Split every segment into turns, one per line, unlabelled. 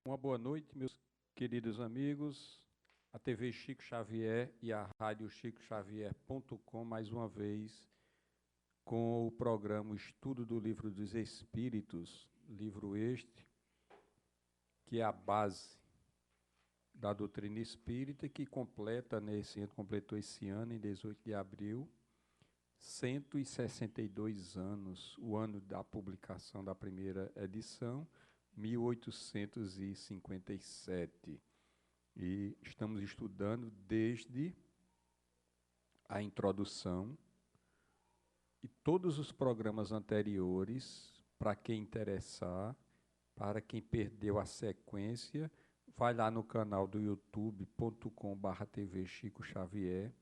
Uma boa noite, meus queridos amigos. A TV Chico Xavier e a rádio chicoxavier.com, mais uma vez, com o programa Estudo do Livro dos Espíritos, livro este, que é a base da doutrina espírita, que completou esse ano, em 18 de abril, 162 anos, o ano da publicação da primeira edição, 1857. E estamos estudando desde a introdução e todos os programas anteriores, para quem interessar, para quem perdeu a sequência, vai lá no canal do youtube.com/TV Chico Xavier.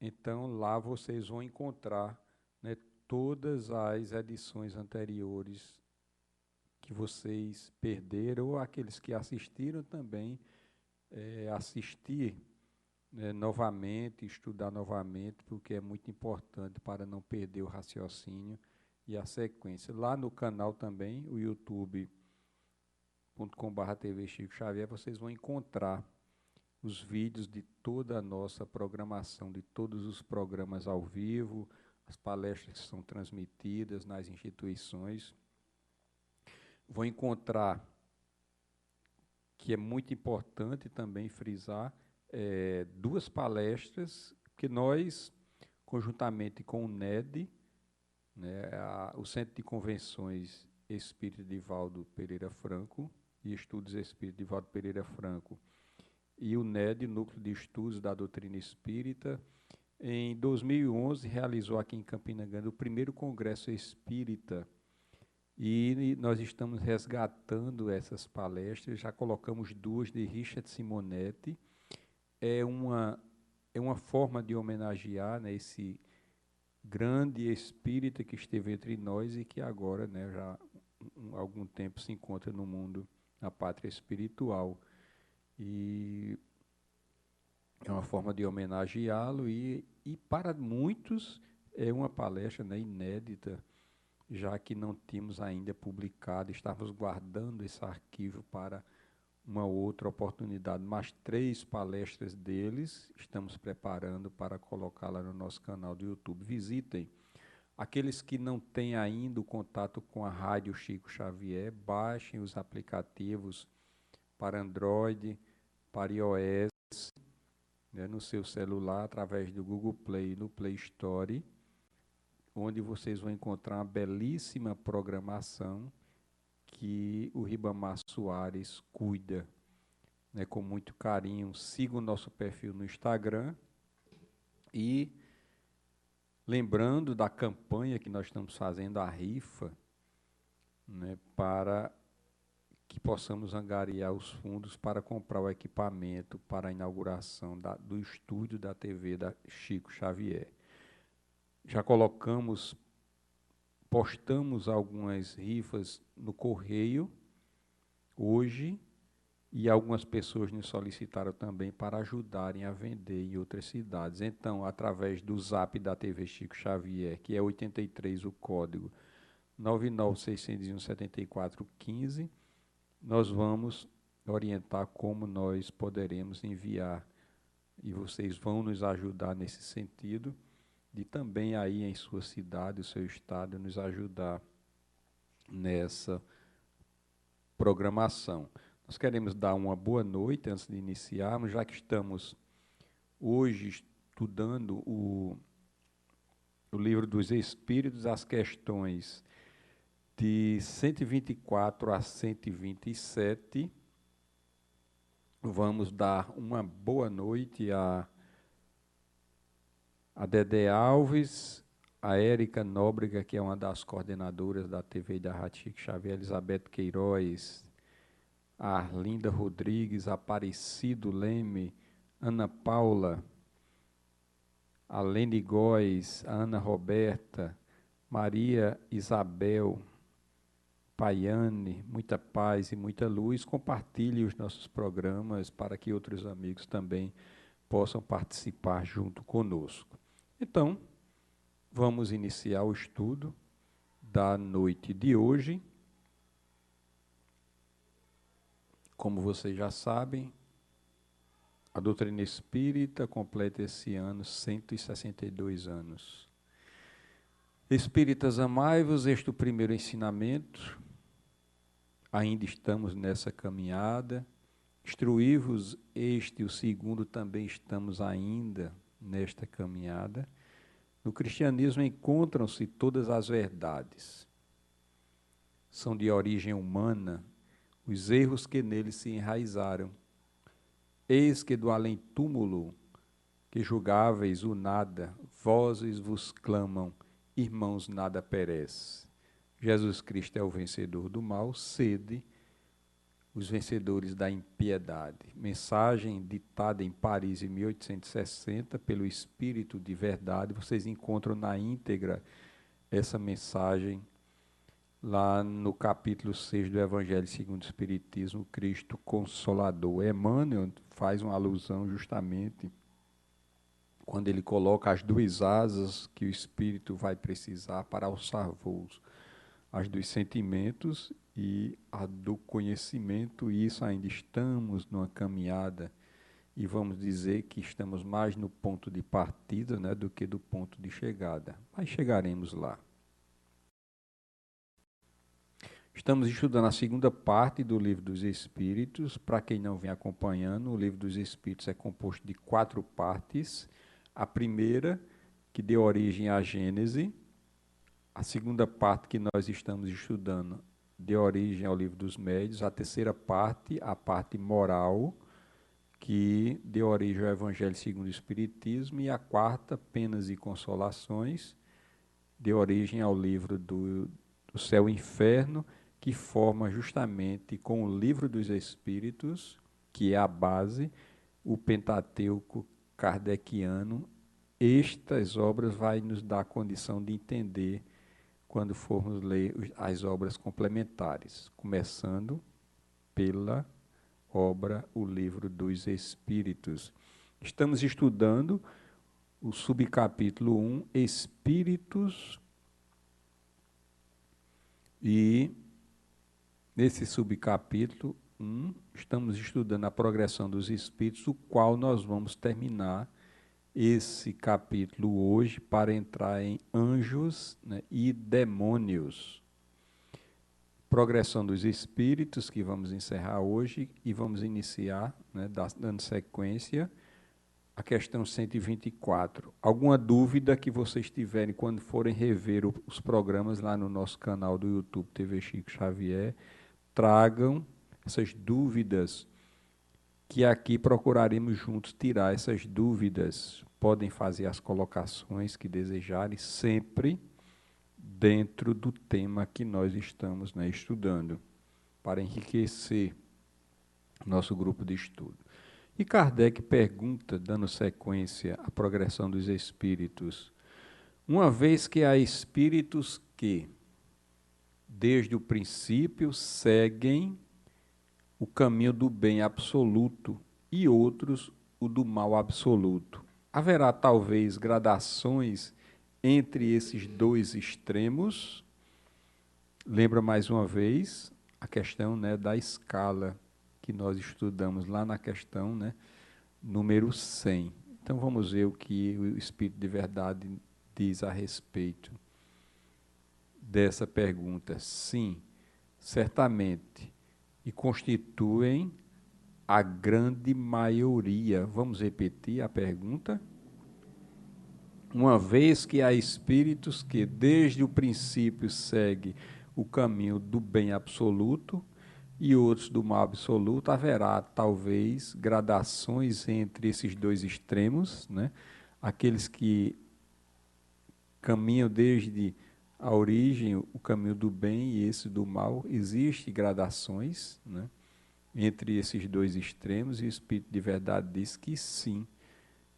Então, lá vocês vão encontrar, né, todas as edições anteriores que vocês perderam, ou aqueles que assistiram também, assistir, né, novamente, estudar novamente, porque é muito importante para não perder o raciocínio e a sequência. Lá no canal também, o youtube.com/TV Chico Xavier, vocês vão encontrar os vídeos de toda a nossa programação, de todos os programas ao vivo, as palestras que são transmitidas nas instituições. Vão encontrar, que é muito importante também frisar, duas palestras que nós, conjuntamente com o NED, né, o Centro de Convenções Espírita Divaldo Pereira Franco e Estudos Espírita Divaldo Pereira Franco, e o NED, Núcleo de Estudos da Doutrina Espírita, em 2011 realizou aqui em Campina Grande o primeiro Congresso Espírita, e nós estamos resgatando essas palestras. Já colocamos duas de Richard Simonetti. É uma forma de homenagear, né, esse grande espírita que esteve entre nós e que agora, né, já há algum tempo se encontra no mundo, na pátria espiritual. E é uma forma de homenageá-lo e para muitos é uma palestra, né, inédita, já que não tínhamos ainda publicado, estávamos guardando esse arquivo para uma outra oportunidade. Mas 3 palestras deles estamos preparando para colocá-la no nosso canal do YouTube. Visitem. Aqueles que não têm ainda o contato com a Rádio Chico Xavier, baixem os aplicativos para Android, para iOS, né, no seu celular, através do Google Play e no Play Store, onde vocês vão encontrar uma belíssima programação que o Ribamar Soares cuida, né, com muito carinho. Siga o nosso perfil no Instagram e lembrando da campanha que nós estamos fazendo, a rifa, né, para que possamos angariar os fundos para comprar o equipamento para a inauguração do estúdio da TV da Chico Xavier. Já postamos algumas rifas no correio hoje, e algumas pessoas nos solicitaram também para ajudarem a vender em outras cidades. Então, através do Zap da TV Chico Xavier, que é 83 o código 996017415, nós vamos orientar como nós poderemos enviar, e vocês vão nos ajudar nesse sentido, de também aí em sua cidade, o seu estado, nos ajudar nessa programação. Nós queremos dar uma boa noite antes de iniciarmos, já que estamos hoje estudando o Livro dos Espíritos, as questões de 124 a 127. Vamos dar uma boa noite a Dedé Alves, a Érica Nóbrega, que é uma das coordenadoras da TV e da Rádio Chico Xavier, Elizabeth Queiroz, a Arlinda Rodrigues, Aparecido Leme, Ana Paula, a Lene Góes, a Ana Roberta, Maria Isabel, Paiane, muita paz e muita luz. Compartilhe os nossos programas para que outros amigos também possam participar junto conosco. Então, vamos iniciar o estudo da noite de hoje. Como vocês já sabem, a doutrina espírita completa esse ano 162 anos. Espíritas, amai-vos, este é o primeiro ensinamento. Ainda estamos nessa caminhada. Instruí-vos, este o segundo, também estamos ainda nesta caminhada. No cristianismo encontram-se todas as verdades. São de origem humana os erros que nele se enraizaram. Eis que do além-túmulo, que julgáveis o nada, vozes vos clamam, irmãos, nada perece. Jesus Cristo é o vencedor do mal, sede os vencedores da impiedade. Mensagem ditada em Paris em 1860 pelo Espírito de Verdade. Vocês encontram na íntegra essa mensagem lá no capítulo 6 do Evangelho segundo o Espiritismo, Cristo Consolador. Emmanuel faz uma alusão justamente quando ele coloca as duas asas que o Espírito vai precisar para alçar voos, as dos sentimentos e a do conhecimento, e isso ainda estamos numa caminhada, e vamos dizer que estamos mais no ponto de partida, né, do que do ponto de chegada, mas chegaremos lá. Estamos estudando a segunda parte do Livro dos Espíritos. Para quem não vem acompanhando, o Livro dos Espíritos é composto de 4 partes. A primeira, que deu origem à Gênese. A segunda parte que nós estamos estudando deu origem ao Livro dos Médiuns. A terceira parte, a parte moral, que deu origem ao Evangelho segundo o Espiritismo. E a quarta, Penas e Consolações, deu origem ao livro do Céu e Inferno, que forma justamente com o Livro dos Espíritos, que é a base, o Pentateuco kardeciano. Estas obras vai nos dar a condição de entender quando formos ler as obras complementares, começando pela obra O Livro dos Espíritos. Estamos estudando o subcapítulo 1, Espíritos, e nesse subcapítulo 1, estamos estudando a progressão dos espíritos, o qual nós vamos terminar esse capítulo hoje para entrar em anjos, né, e demônios. Progressão dos espíritos, que vamos encerrar hoje, e vamos iniciar, né, dando sequência, a questão 124. Alguma dúvida que vocês tiverem quando forem rever os programas lá no nosso canal do YouTube TV Chico Xavier, tragam essas dúvidas, que aqui procuraremos juntos tirar essas dúvidas. Podem fazer as colocações que desejarem, sempre dentro do tema que nós estamos, né, estudando, para enriquecer nosso grupo de estudo. E Kardec pergunta, dando sequência à progressão dos espíritos: uma vez que há espíritos que, desde o princípio, seguem o caminho do bem absoluto e outros o do mal absoluto, haverá talvez gradações entre esses dois extremos? Lembra mais uma vez a questão, né, da escala que nós estudamos lá na questão, né, número 100. Então vamos ver o que o Espírito de Verdade diz a respeito dessa pergunta. Sim, certamente, e constituem a grande maioria. Vamos repetir a pergunta? Uma vez que há espíritos que desde o princípio seguem o caminho do bem absoluto e outros do mal absoluto, haverá talvez gradações entre esses dois extremos, né? Aqueles que caminham desde a origem, o caminho do bem, e esse do mal, existem gradações, né, entre esses dois extremos, e o Espírito de Verdade diz que sim,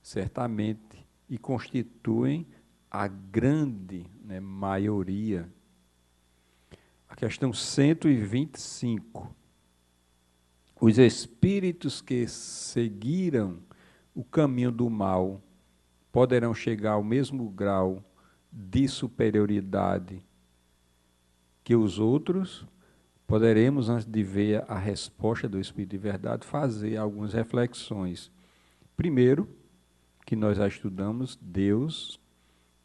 certamente, e constituem a grande, né, maioria. A questão 125. Os espíritos que seguiram o caminho do mal poderão chegar ao mesmo grau de superioridade que os outros? poderemos, antes de ver a resposta do Espírito de verdade, fazer algumas reflexões. Primeiro, que nós já estudamos, Deus,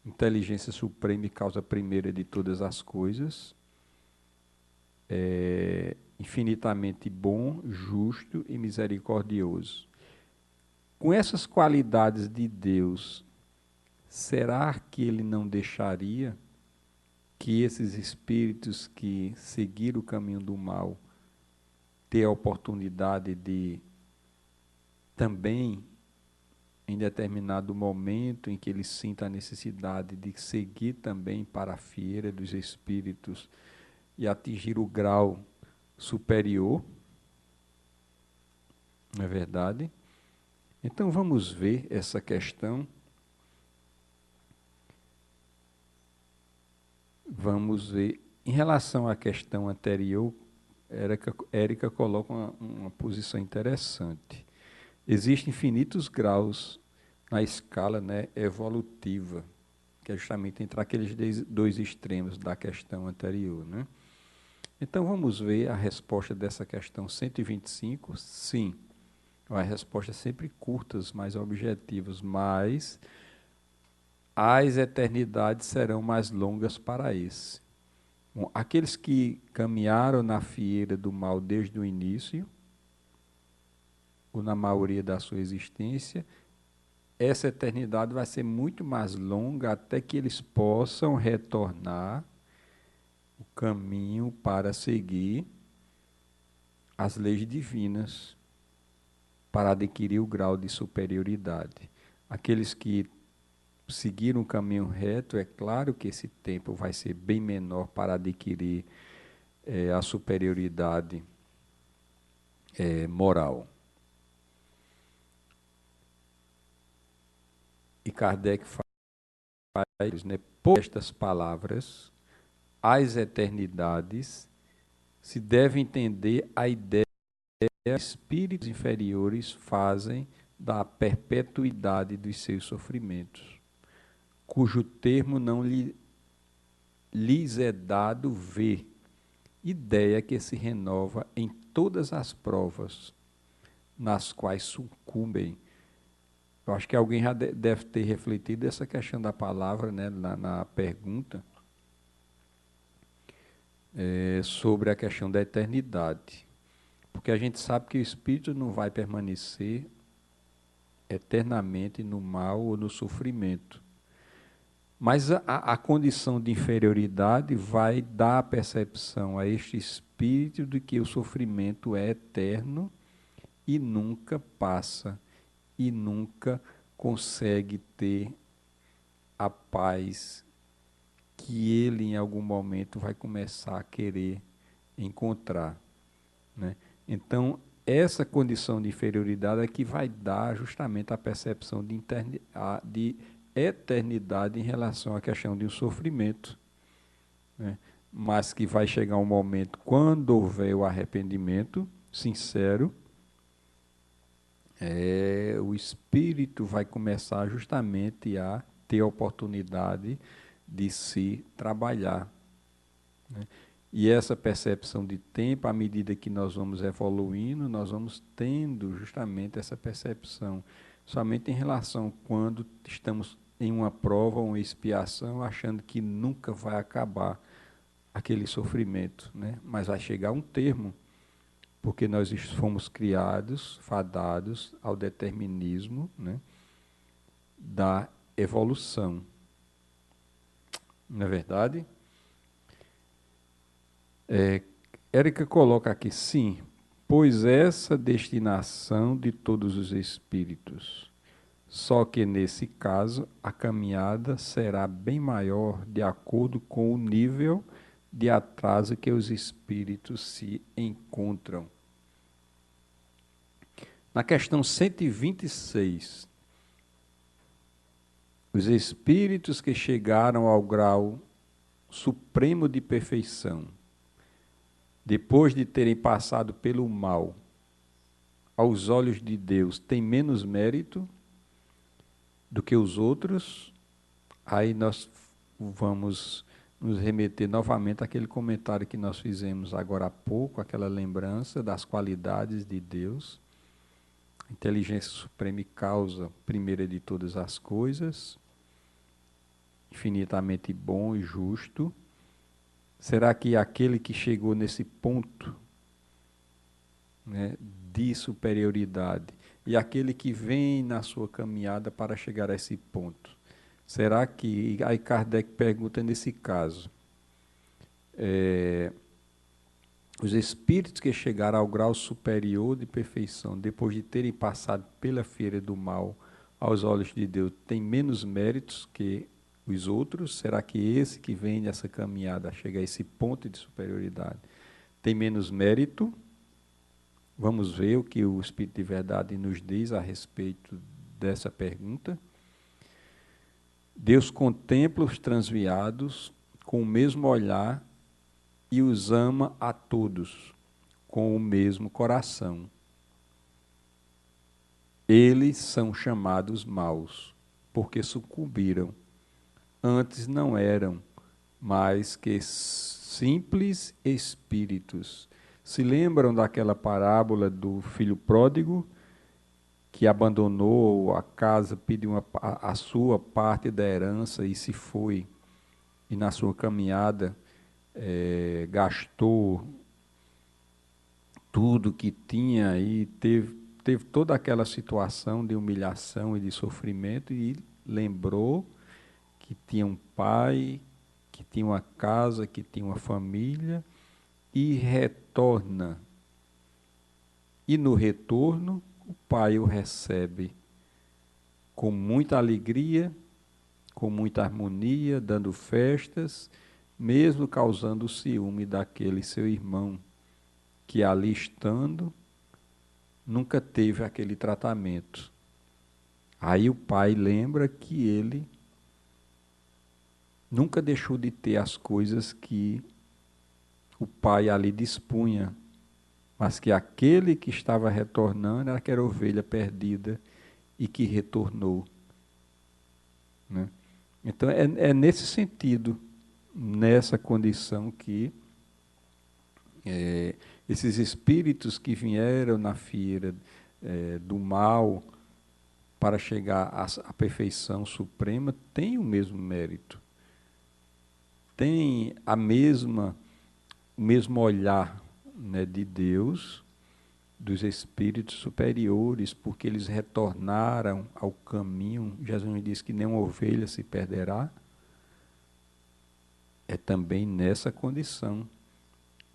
inteligência suprema e causa primeira de todas as coisas, infinitamente bom, justo e misericordioso. Com essas qualidades de Deus, será que Ele não deixaria que esses espíritos que seguiram o caminho do mal ter a oportunidade de também, em determinado momento em que ele sinta a necessidade de seguir também para a fieira dos espíritos e atingir o grau superior? Não é verdade? Então vamos ver essa questão. Vamos ver. Em relação à questão anterior, Érica coloca uma posição interessante. Existem infinitos graus na escala, né, evolutiva, que é justamente entre aqueles dois extremos da questão anterior, né? Então vamos ver a resposta dessa questão 125. Sim, as respostas sempre curtas, mais objetivas, mas as eternidades serão mais longas para esse. Bom, aqueles que caminharam na fieira do mal desde o início, ou na maioria da sua existência, essa eternidade vai ser muito mais longa até que eles possam retornar o caminho para seguir as leis divinas, para adquirir o grau de superioridade. Aqueles que seguiram o caminho reto, é claro que esse tempo vai ser bem menor para adquirir a superioridade moral. E Kardec faz, né, por estas palavras, as eternidades, se deve entender a ideia que os espíritos inferiores fazem da perpetuidade dos seus sofrimentos, cujo termo não lhes é dado ver, ideia que se renova em todas as provas nas quais sucumbem. Eu acho que alguém já deve ter refletido essa questão da palavra, né, na pergunta, sobre a questão da eternidade. Porque a gente sabe que o espírito não vai permanecer eternamente no mal ou no sofrimento. Mas a condição de inferioridade vai dar a percepção a este espírito de que o sofrimento é eterno e nunca passa, e nunca consegue ter a paz que ele em algum momento vai começar a querer encontrar, né? Então, essa condição de inferioridade é que vai dar justamente a percepção de eternidade em relação à questão de um sofrimento, né? Mas que vai chegar um momento, quando houver o arrependimento sincero, o espírito vai começar justamente a ter a oportunidade de se trabalhar, né? E essa percepção de tempo, à medida que nós vamos evoluindo, nós vamos tendo justamente essa percepção, somente em relação quando estamos em uma prova ou uma expiação, achando que nunca vai acabar aquele sofrimento, né? Mas vai chegar um termo, porque nós fomos criados, fadados ao determinismo, né, da evolução. Não é verdade? Érica coloca aqui, sim, pois essa destinação de todos os espíritos. Só que nesse caso, a caminhada será bem maior de acordo com o nível de atraso que os espíritos se encontram. Na questão 126, os espíritos que chegaram ao grau supremo de perfeição, depois de terem passado pelo mal, aos olhos de Deus, têm menos mérito do que os outros? Aí nós vamos nos remeter novamente àquele comentário que nós fizemos agora há pouco, aquela lembrança das qualidades de Deus, inteligência suprema e causa primeira de todas as coisas, infinitamente bom e justo. Será que aquele que chegou nesse ponto, né, de superioridade, e aquele que vem na sua caminhada para chegar a esse ponto, será que, aí Kardec pergunta nesse caso, os espíritos que chegaram ao grau superior de perfeição, depois de terem passado pela feira do mal, aos olhos de Deus, têm menos méritos que os outros? Será que esse que vem nessa caminhada, chega a esse ponto de superioridade, tem menos mérito? Vamos ver o que o Espírito de Verdade nos diz a respeito dessa pergunta. Deus contempla os transviados com o mesmo olhar e os ama a todos com o mesmo coração. Eles são chamados maus, porque sucumbiram. Antes não eram mais que simples espíritos. Se lembram daquela parábola do filho pródigo, que abandonou a casa, pediu a sua parte da herança e se foi, e na sua caminhada gastou tudo que tinha e teve toda aquela situação de humilhação e de sofrimento, e lembrou que tinha um pai, que tinha uma casa, que tinha uma família, e retorna. E no retorno, o pai o recebe com muita alegria, com muita harmonia, dando festas, mesmo causando o ciúme daquele seu irmão, que ali estando, nunca teve aquele tratamento. Aí o pai lembra que ele nunca deixou de ter as coisas que o pai ali dispunha, mas que aquele que estava retornando era aquela ovelha perdida e que retornou. Né? Então é nesse sentido, nessa condição que esses espíritos que vieram na feira do mal para chegar à perfeição suprema têm o mesmo mérito, têm o mesmo olhar, né, de Deus, dos espíritos superiores, porque eles retornaram ao caminho. Jesus diz que nenhuma ovelha se perderá. É também nessa condição.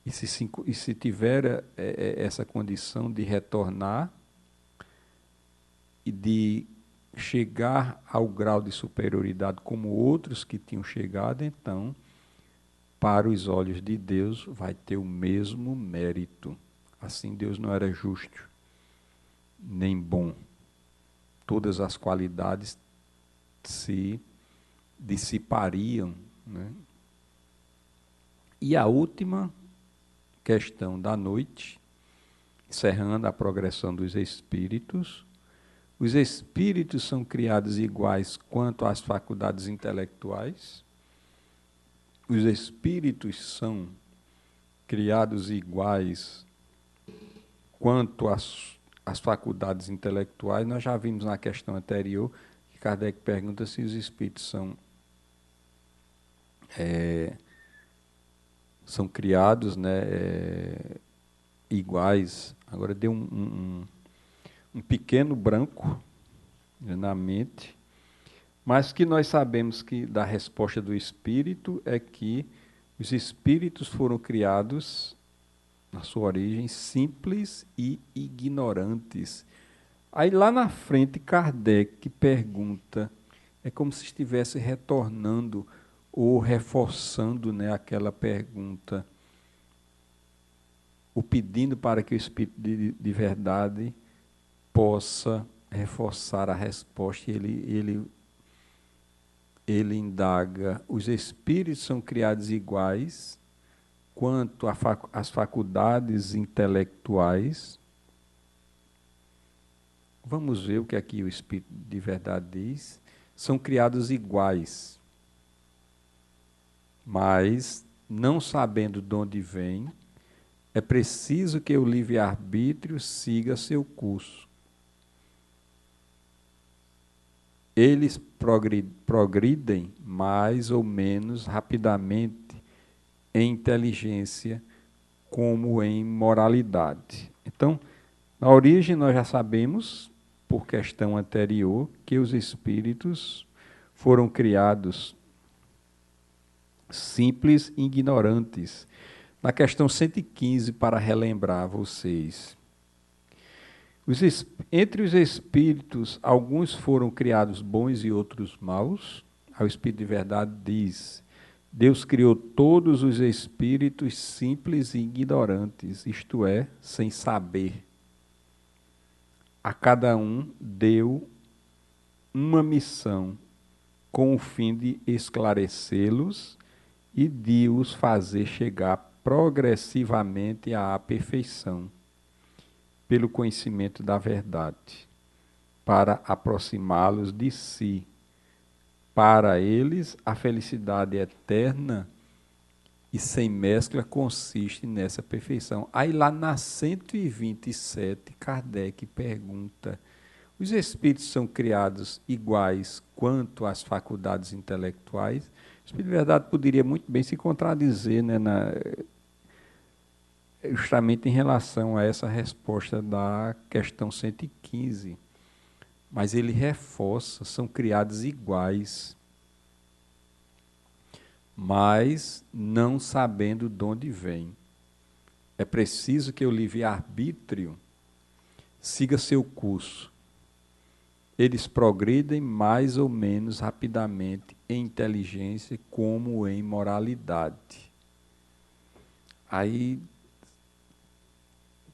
E se tiver essa condição de retornar e de chegar ao grau de superioridade como outros que tinham chegado, então, para os olhos de Deus, vai ter o mesmo mérito. Assim, Deus não era justo, nem bom. Todas as qualidades se dissipariam. Né? E a última questão da noite, encerrando a progressão dos espíritos. Os espíritos são criados iguais quanto às faculdades intelectuais. Os espíritos são criados iguais quanto às faculdades intelectuais. Nós já vimos na questão anterior que Kardec pergunta se os espíritos são criados, né, iguais. Agora deu um pequeno branco, né, na mente, mas que nós sabemos que da resposta do Espírito é que os espíritos foram criados, na sua origem, simples e ignorantes. Aí lá na frente, Kardec pergunta, é como se estivesse retornando ou reforçando, né, aquela pergunta, ou pedindo para que o Espírito de Verdade possa reforçar a resposta. Ele indaga: os espíritos são criados iguais quanto às faculdades intelectuais. Vamos ver o que aqui o Espírito de Verdade diz. São criados iguais. Mas, não sabendo de onde vem, é preciso que o livre-arbítrio siga seu curso. Eles progridem mais ou menos rapidamente em inteligência como em moralidade. Então, na origem nós já sabemos, por questão anterior, que os espíritos foram criados simples e ignorantes. Na questão 115, para relembrar vocês, entre os espíritos, alguns foram criados bons e outros maus. O Espírito de Verdade diz: Deus criou todos os espíritos simples e ignorantes, isto é, sem saber. A cada um deu uma missão com o fim de esclarecê-los e de os fazer chegar progressivamente à perfeição, pelo conhecimento da verdade, para aproximá-los de si. Para eles, a felicidade eterna e sem mescla consiste nessa perfeição. Aí lá na 127, Kardec pergunta: os espíritos são criados iguais quanto às faculdades intelectuais? O Espírito de Verdade poderia muito bem se contradizer, né, justamente em relação a essa resposta da questão 115. Mas ele reforça: são criados iguais, mas não sabendo de onde vem. É preciso que o livre-arbítrio siga seu curso. Eles progridem mais ou menos rapidamente em inteligência como em moralidade. Aí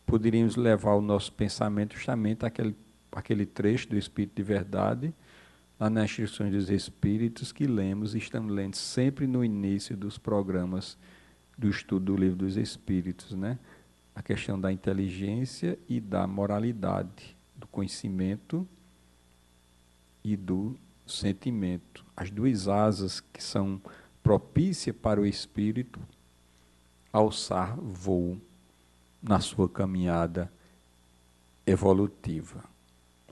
poderíamos levar o nosso pensamento justamente àquele trecho do Espírito de Verdade, lá nas Instruções dos Espíritos, que lemos e estamos lendo sempre no início dos programas do estudo do Livro dos Espíritos, né? A questão da inteligência e da moralidade, do conhecimento e do sentimento. As duas asas que são propícias para o espírito alçar voo na sua caminhada evolutiva.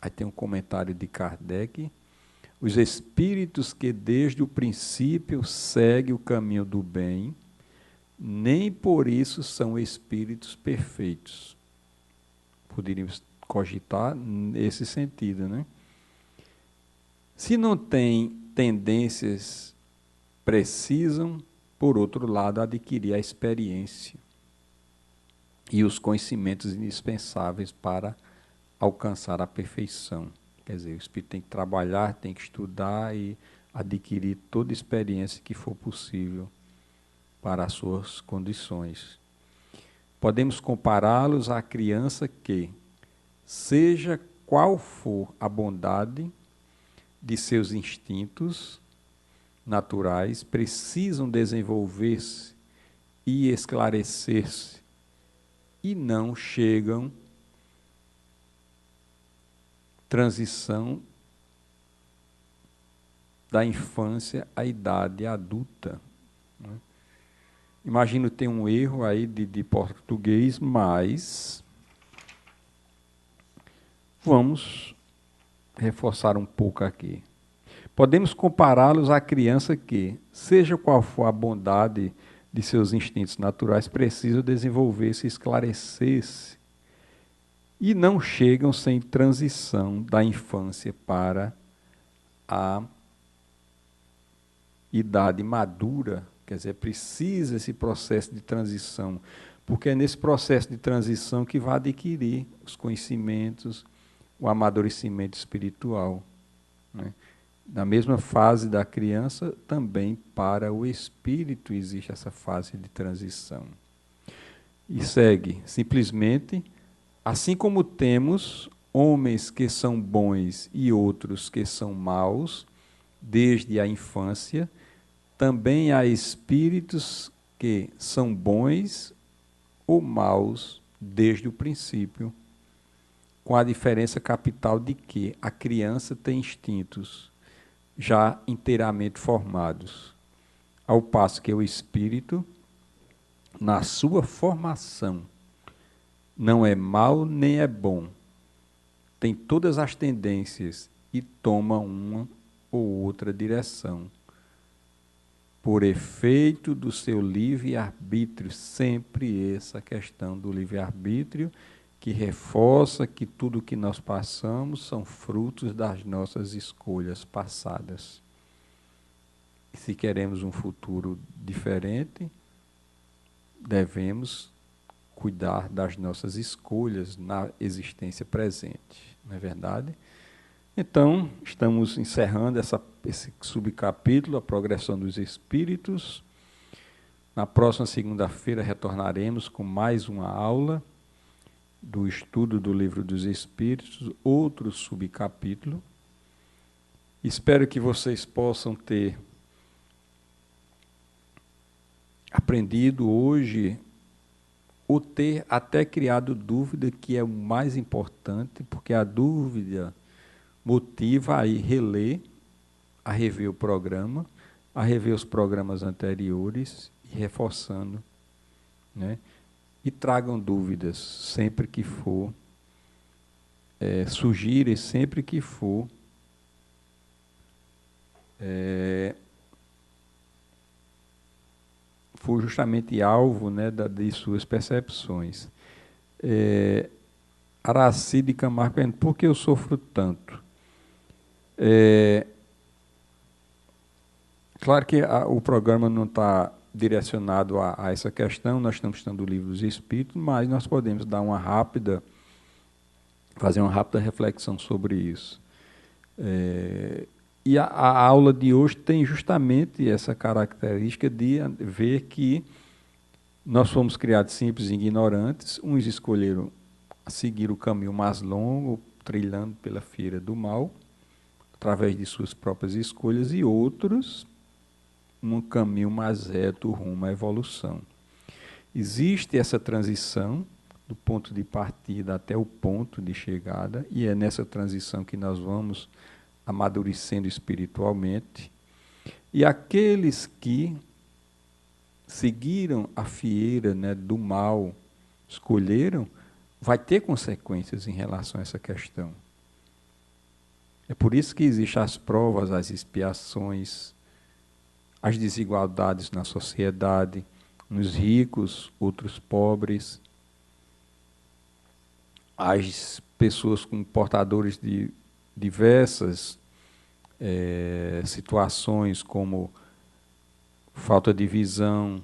Aí tem um comentário de Kardec: os espíritos que desde o princípio seguem o caminho do bem, nem por isso são espíritos perfeitos. Poderíamos cogitar nesse sentido, né? Se não têm tendências, precisam, por outro lado, adquirir a experiência e os conhecimentos indispensáveis para alcançar a perfeição. Quer dizer, o espírito tem que trabalhar, tem que estudar e adquirir toda a experiência que for possível para as suas condições. Podemos compará-los à criança que, seja qual for a bondade de seus instintos naturais, precisam desenvolver-se e esclarecer-se e não chegam transição da infância à idade adulta. Né? Imagino ter um erro aí de português, mas vamos reforçar um pouco aqui. Podemos compará-los à criança que, seja qual for a bondade de seus instintos naturais, precisa desenvolver-se e esclarecer-se e não chegam sem transição da infância para a idade madura. Quer dizer, precisa esse processo de transição, porque é nesse processo de transição que vai adquirir os conhecimentos, o amadurecimento espiritual. Né? Na mesma fase da criança, também para o espírito existe essa fase de transição. E segue, simplesmente, assim como temos homens que são bons e outros que são maus, desde a infância, também há espíritos que são bons ou maus desde o princípio, com a diferença capital de que a criança tem instintos já inteiramente formados, ao passo que o espírito, na sua formação, não é mau nem é bom. Tem todas as tendências e toma uma ou outra direção. Por efeito do seu livre-arbítrio, sempre essa questão do livre-arbítrio, que reforça que tudo que nós passamos são frutos das nossas escolhas passadas. E se queremos um futuro diferente, devemos cuidar das nossas escolhas na existência presente, não é verdade? Então, estamos encerrando esse subcapítulo, a progressão dos espíritos. Na próxima segunda-feira retornaremos com mais uma aula do estudo do Livro dos Espíritos, outro subcapítulo. Espero que vocês possam ter aprendido hoje ou ter até criado dúvida, que é o mais importante, porque a dúvida motiva a ir reler, a rever o programa, a rever os programas anteriores e reforçando, né? E tragam dúvidas sempre que for, surgirem sempre que for justamente alvo, né, de suas percepções. Aracide Camargo pergunta, por que eu sofro tanto? Claro que o programa não está direcionado a essa questão, nós estamos estudando o Livro dos Espíritos, mas nós podemos dar fazer uma rápida reflexão sobre isso. E a aula de hoje tem justamente essa característica de ver que nós fomos criados simples e ignorantes, uns escolheram seguir o caminho mais longo, trilhando pela fieira do mal, através de suas próprias escolhas, e outros num caminho mais reto rumo à evolução. Existe essa transição do ponto de partida até o ponto de chegada, e é nessa transição que nós vamos amadurecendo espiritualmente. E aqueles que seguiram a fieira, né, do mal, escolheram, vai ter consequências em relação a essa questão. É por isso que existem as provas, as expiações, as desigualdades na sociedade, uns ricos, outros pobres, as pessoas com portadores de diversas situações, como falta de visão,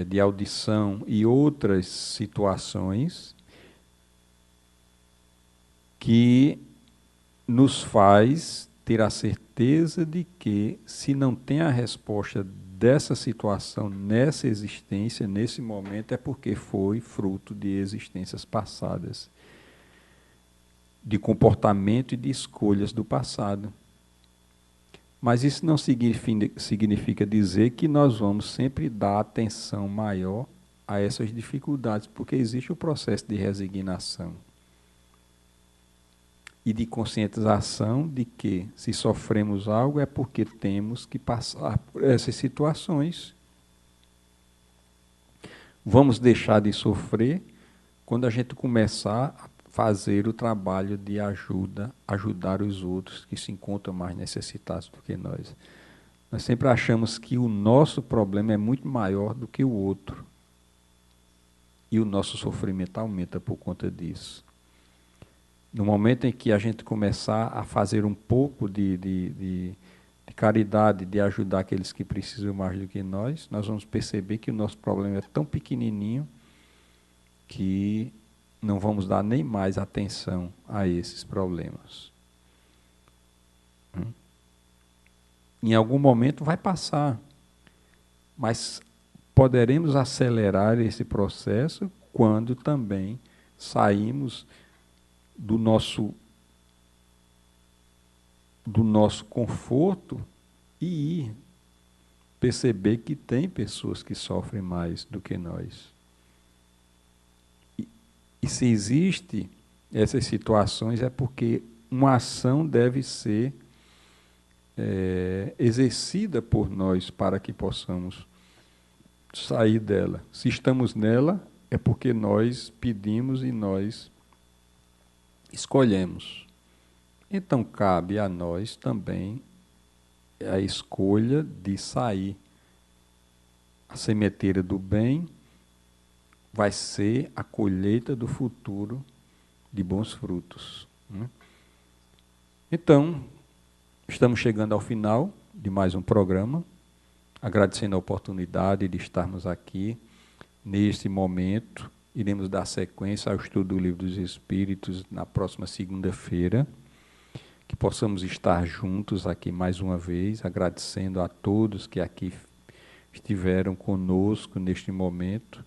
de audição e outras situações que nos faz ter a certeza de que, se não tem a resposta dessa situação nessa existência, nesse momento, é porque foi fruto de existências passadas, de comportamento e de escolhas do passado. Mas isso não significa dizer que nós vamos sempre dar atenção maior a essas dificuldades, porque existe o processo de resignação e de conscientização de que, se sofremos algo, é porque temos que passar por essas situações. Vamos deixar de sofrer quando a gente começar a fazer o trabalho de ajudar os outros que se encontram mais necessitados do que nós. Nós sempre achamos que o nosso problema é muito maior do que o outro. E o nosso sofrimento aumenta por conta disso. No momento em que a gente começar a fazer um pouco de caridade, de ajudar aqueles que precisam mais do que nós vamos perceber que o nosso problema é tão pequenininho que não vamos dar nem mais atenção a esses problemas. Em algum momento vai passar, mas poderemos acelerar esse processo quando também saímos do nosso conforto e ir perceber que tem pessoas que sofrem mais do que nós. E se existe essas situações é porque uma ação deve ser exercida por nós para que possamos sair dela. Se estamos nela, é porque nós pedimos e nós escolhemos. Então cabe a nós também a escolha de sair. A sementeira do bem vai ser a colheita do futuro de bons frutos, né? Então, estamos chegando ao final de mais um programa, agradecendo a oportunidade de estarmos aqui neste momento. Iremos dar sequência ao estudo do Livro dos Espíritos na próxima segunda-feira, que possamos estar juntos aqui mais uma vez, agradecendo a todos que aqui estiveram conosco neste momento,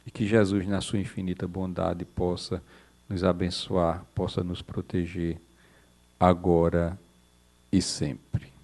e que Jesus, na sua infinita bondade, possa nos abençoar, possa nos proteger agora e sempre.